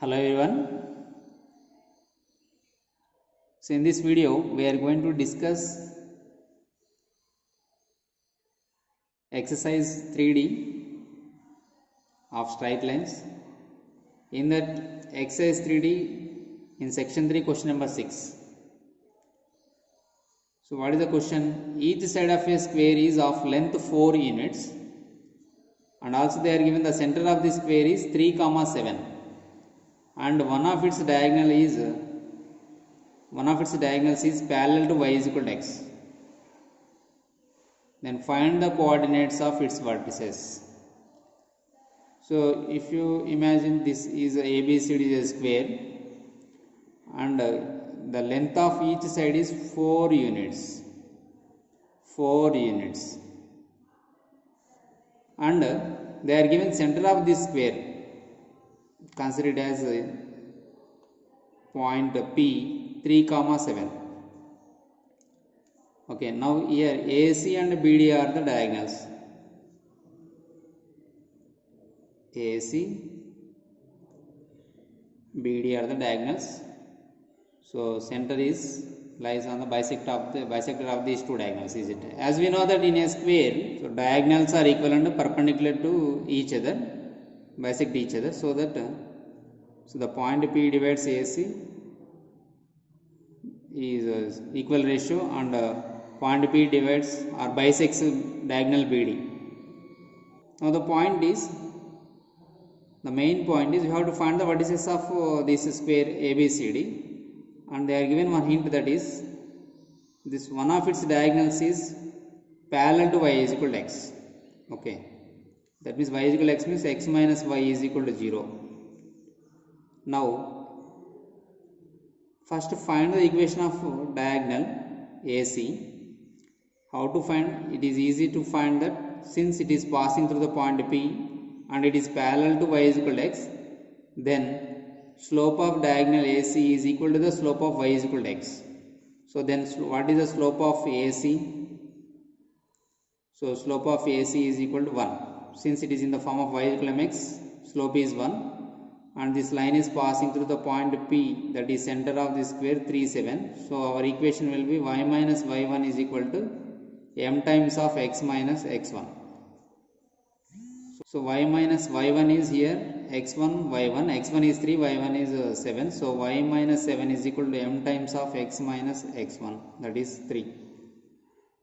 Hello everyone. So in this video we are going to discuss exercise 3D of straight lines. In that exercise 3D in section 3 question number 6. So what is the question? Each side of a square is of length 4 units and also they are given the center of the square is 3, 7 and one of its diagonals is parallel to y is equal to x. Then find the coordinates of its vertices. So if you imagine this is ABCD is a square and the length of each side is 4 units. 4 units. And they are given center of this square. Consider it as point P 3, 7. Okay, now here AC and BD are the diagonals. AC, BD are the diagonals. So center lies on the bisector of these two diagonals, is it? As we know that in a square, so diagonals are equal and perpendicular to each other, bisect each other, so that so the point P divides AC is equal ratio and point P divides or bisects diagonal BD. Now the main point is you have to find the vertices of this square ABCD, and they are given one hint, that is this one of its diagonals is parallel to y is equal to x. Okay, that means y is equal to x means x minus y is equal to 0. Now first find the equation of diagonal AC. How to find? It is easy to find that since it is passing through the point P and it is parallel to y is equal to x, then slope of diagonal AC is equal to the slope of y is equal to x. So then what is the slope of AC? So slope of AC is equal to 1. Since it is in the form of y is equal to mx, slope is 1. And this line is passing through the point P, that is center of the square 3, 7. So our equation will be y minus y1 is equal to m times of x minus x1. So y minus y1 is here x1, y1, x1 is 3, y1 is 7. So y minus 7 is equal to m times of x minus x1, that is 3.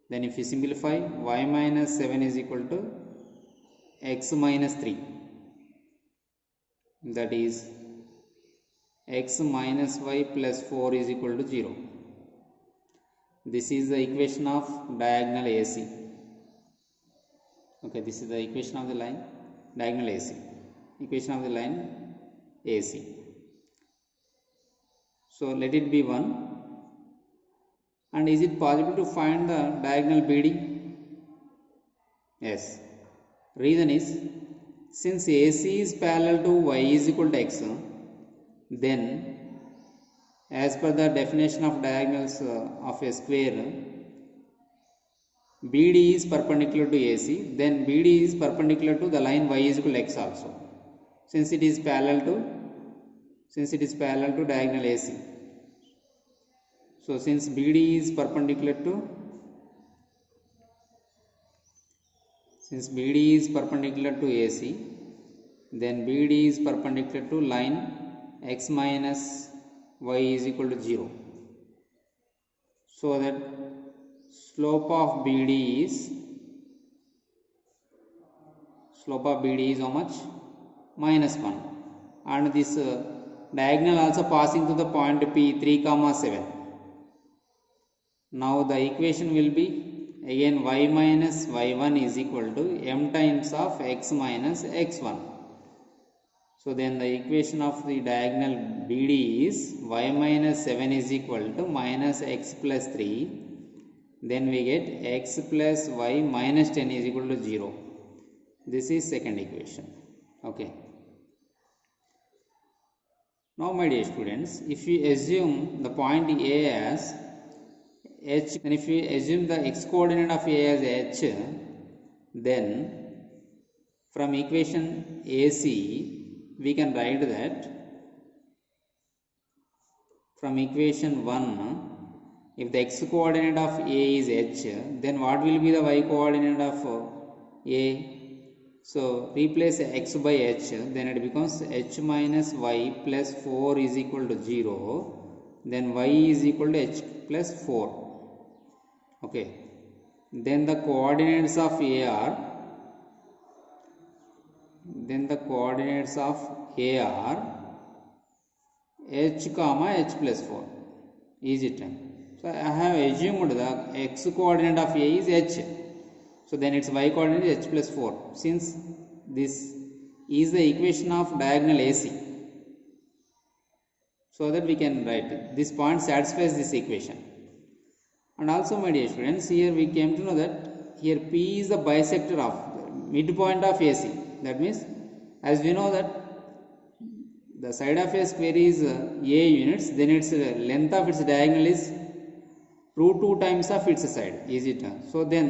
Then if you simplify, y minus 7 is equal to x minus 3. That is x minus y plus 4 is equal to 0. This is the equation of diagonal AC. Okay, this is the equation of the line diagonal AC. Equation of the line AC. So let it be 1. And is it possible to find the diagonal BD? Yes. Reason is, since AC is parallel to y is equal to x, then as per the definition of diagonals of a square, BD is perpendicular to AC, then BD is perpendicular to the line y is equal to x also, since it is parallel to diagonal AC. So since BD is perpendicular to AC, then BD is perpendicular to line x minus y is equal to 0. So that slope of BD is how much? Minus 1. And this diagonal also passing to the point P 3, 7. Now the equation will be again y minus y1 is equal to m times of x minus x1. So then the equation of the diagonal BD is y minus 7 is equal to minus x plus 3. Then we get x plus y minus 10 is equal to 0. This is second equation. Okay. Now my dear students, if we assume the point A as h, then if we assume the x coordinate of A as h, then from equation AC we can write that from equation 1, if the x coordinate of A is h, then what will be the y coordinate of A? So replace x by h, then it becomes h minus y plus 4 is equal to 0, then y is equal to h plus 4. Okay, then the coordinates of A are, h comma h plus 4. Is it? So I have assumed the x coordinate of A is h, so then its y coordinate is h plus 4. Since this is the equation of diagonal AC, so that we can write this point satisfies this equation. And also, my dear students, here we came to know that here P is the bisector of midpoint of AC. That means, as we know that the side of a square is A units, then its length of its diagonal is root 2 times of its side. Is it? So then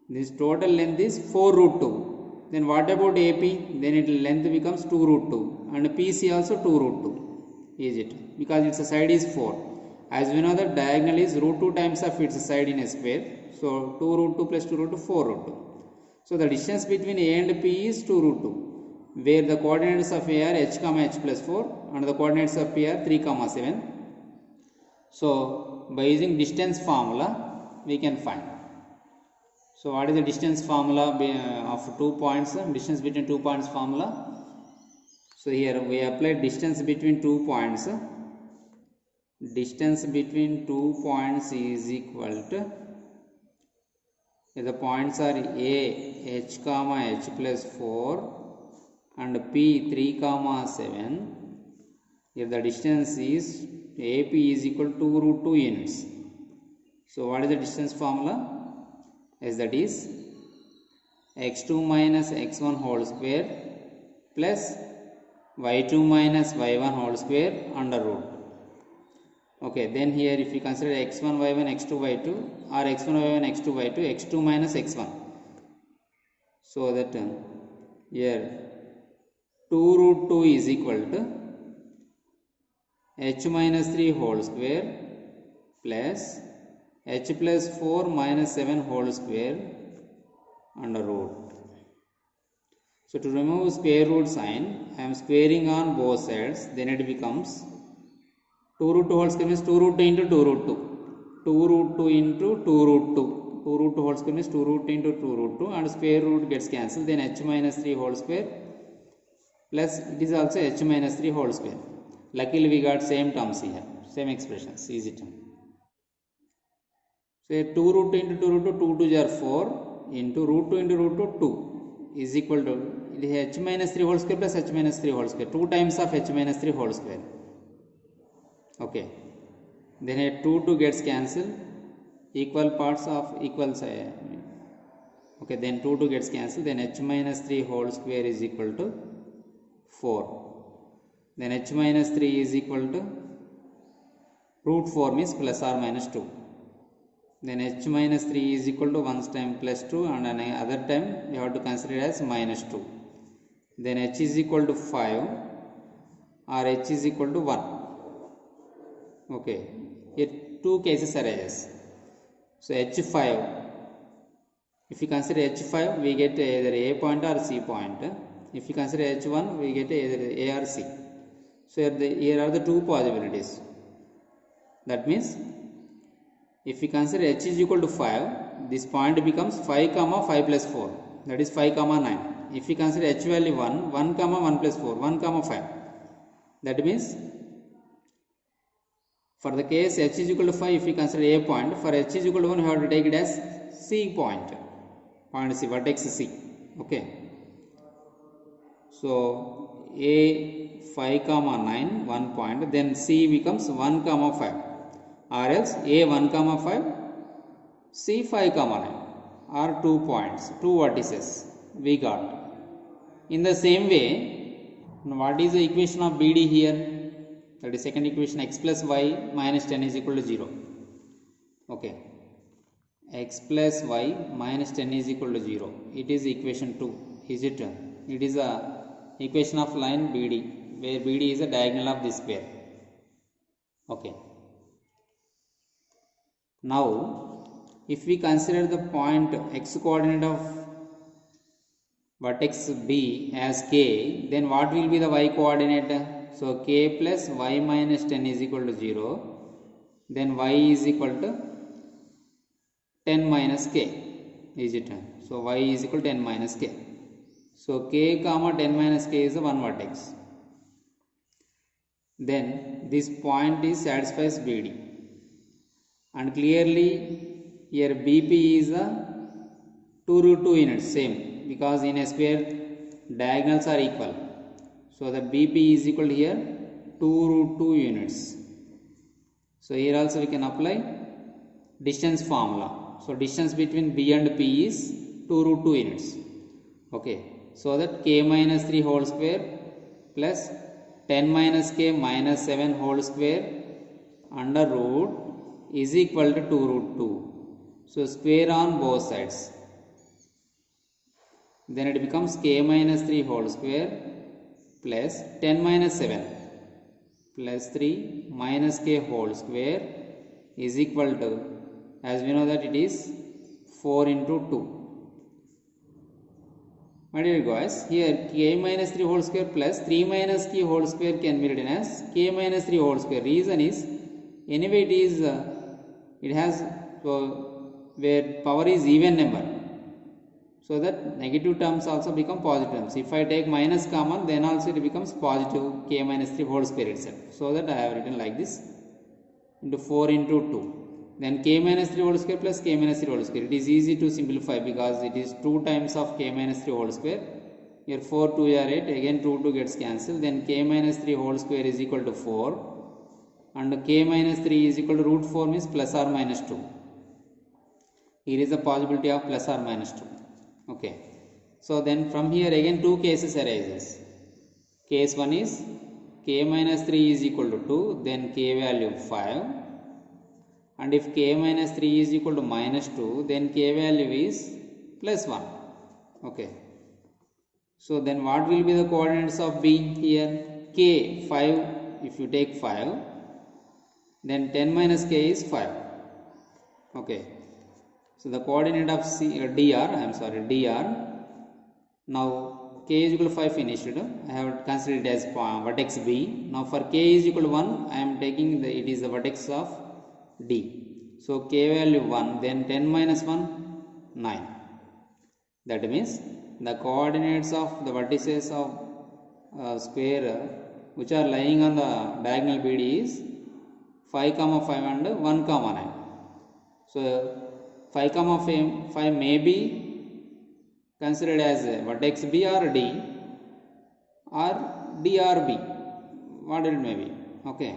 this total length is 4 root 2. Then what about AP? Then its length becomes 2 root 2, and PC also 2 root 2. Is it? Because its side is 4. As we know that diagonal is root 2 times of its side in a square. So 2 root 2 plus 2 root 2, 4 root 2. So the distance between A and P is 2 root 2, where the coordinates of A are h comma h plus 4 and the coordinates of P are 3 comma 7. So by using distance formula we can find. So what is the distance formula of 2 points? Distance between 2 points formula. So here we apply distance between 2 points. Distance between 2 points is equal to, if the points are A h comma h plus 4 and P 3 comma 7, if the distance is AP is equal to 2 root 2 units. So what is the distance formula? As that is x2 minus x1 whole square plus y2 minus y1 whole square under root. Okay, then here if you consider x1 y1 x2 y2 or x1 y1 x2 y2, x2 minus x1, so that here 2 root 2 is equal to h minus 3 whole square plus h plus 4 minus 7 whole square under root. So to remove square root sign, I am squaring on both sides, then it becomes 2 root 2 whole square means 2 root 2 into 2 root 2. 2 root 2 into 2 root 2. 2 root 2 whole square means 2 root into 2 root 2, and square root gets cancelled. Then h minus 3 whole square plus it is also h minus 3 whole square. Luckily we got same terms here, same expressions. Easy term. So 2 root 2 into 2 root 2, 2 2 are 4 into root 2 into root 2, 2 is equal to h minus 3 whole square plus h minus 3 whole square. 2 times of h minus 3 whole square. Okay, then here 2 2 gets cancelled, equal parts of equal side. Okay, then 2 2 gets cancelled, then h minus 3 whole square is equal to 4. Then h minus 3 is equal to root 4 means plus or minus 2. Then h minus 3 is equal to one time plus 2, and another time we have to consider it as minus 2. Then h is equal to 5 or h is equal to 1. Okay, here two cases arises. So h5, if you consider h5, we get either a point or c point. If you consider h1, we get either a or c. So here are the two possibilities. That means if we consider h is equal to 5, this point becomes 5 comma 5 plus 4, that is 5 comma 9. If we consider h value 1, 1 comma 1 plus 4, 1 comma 5. That means for the case h is equal to 5, if we consider a point, for h is equal to 1, we have to take it as c point. Point C, vertex C. Okay. So a 5 comma 9, 1 point, then c becomes 1 comma 5, or else a 1 comma 5, c 5 comma 9, are 2 points, 2 vertices we got. In the same way, what is the equation of BD here? That is second equation, x plus y minus 10 is equal to 0. Okay, x plus y minus 10 is equal to 0. It is equation 2. Is it? It is a equation of line BD, where BD is a diagonal of this pair. Okay. Now if we consider the point x coordinate of vertex B as k, then what will be the y coordinate? So k plus y minus 10 is equal to 0, then y is equal to 10 minus k, is it? So y is equal to 10 minus k. So k comma 10 minus k is the one vertex. Then this point is satisfies BD, and clearly here BP is a 2 root 2 units, same, because in a square diagonals are equal. So the BP is equal to here 2 root 2 units. So here also we can apply distance formula. So distance between B and P is 2 root 2 units. Okay. So that k minus 3 whole square plus 10 minus k minus 7 whole square under root is equal to 2 root 2. So square on both sides. Then it becomes k minus 3 whole square plus 10 minus 7 plus 3 minus k whole square is equal to, as we know that it is 4 into 2. My dear guys, here k minus 3 whole square plus 3 minus k whole square can be written as k minus 3 whole square. Reason is, anyway it is, it has, where power is even number, so that negative terms also become positive terms. If I take minus common, then also it becomes positive k minus 3 whole square itself. So that I have written like this, into 4 into 2. Then k minus 3 whole square plus k minus 3 whole square. It is easy to simplify because it is 2 times of k minus 3 whole square. Here 4 2 are 8, again 2 2 gets cancelled. Then k minus 3 whole square is equal to 4, and k minus 3 is equal to root 4 means plus or minus 2. Here is the possibility of plus or minus 2. Okay. So then from here again two cases arises. Case 1 is k minus 3 is equal to 2, then k value 5. And if k minus 3 is equal to minus 2, then k value is plus 1. Okay. So then what will be the coordinates of B here? K, 5, if you take 5, then 10 minus k is 5. Okay. So the coordinate of dr, now k is equal to 5 finished. I have considered it as vertex B. Now for k is equal to 1, I am taking it is the vertex of D. So k value 1, then 10 minus 1, 9. That means the coordinates of the vertices of square which are lying on the diagonal BD is 5 comma 5 and 1 comma 9. So 5 comma 5 may be considered as vertex B or D, or D or B, what it may be. Okay.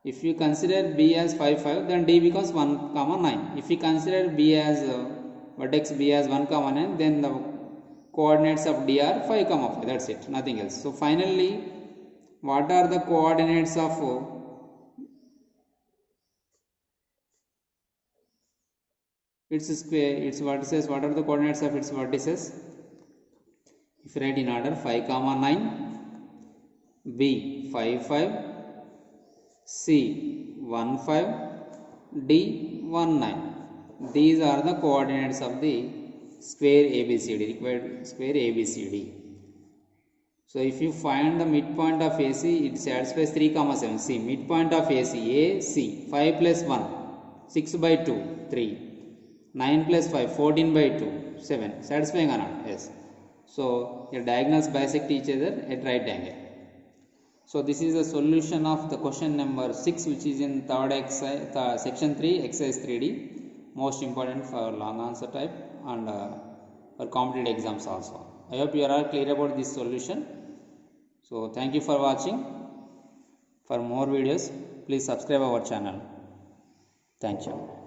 If you consider B as 5 5, then D becomes 1 comma 9. If you consider B as vertex B as 1 comma 9, then the coordinates of D are 5 comma 5. That's it, nothing else. So finally, what are the coordinates of its square, its vertices? What are the coordinates of its vertices? If you write in order, 5 comma 9, B 5 5, C 1 5, D 1 9. These are the coordinates of the square ABCD, required square ABCD. So if you find the midpoint of AC, it satisfies 3 comma 7. See, midpoint of AC, AC 5 plus 1, 6 by 2, 3, 9 plus 5, 14 by 2, 7. Satisfying or not? Yes. So your diagonals bisect each other at right angle. So this is the solution of the question number 6, which is in third exercise, section 3, exercise 3D. Most important for long answer type and for competitive exams also. I hope you are all clear about this solution. So thank you for watching. For more videos, please subscribe our channel. Thank you.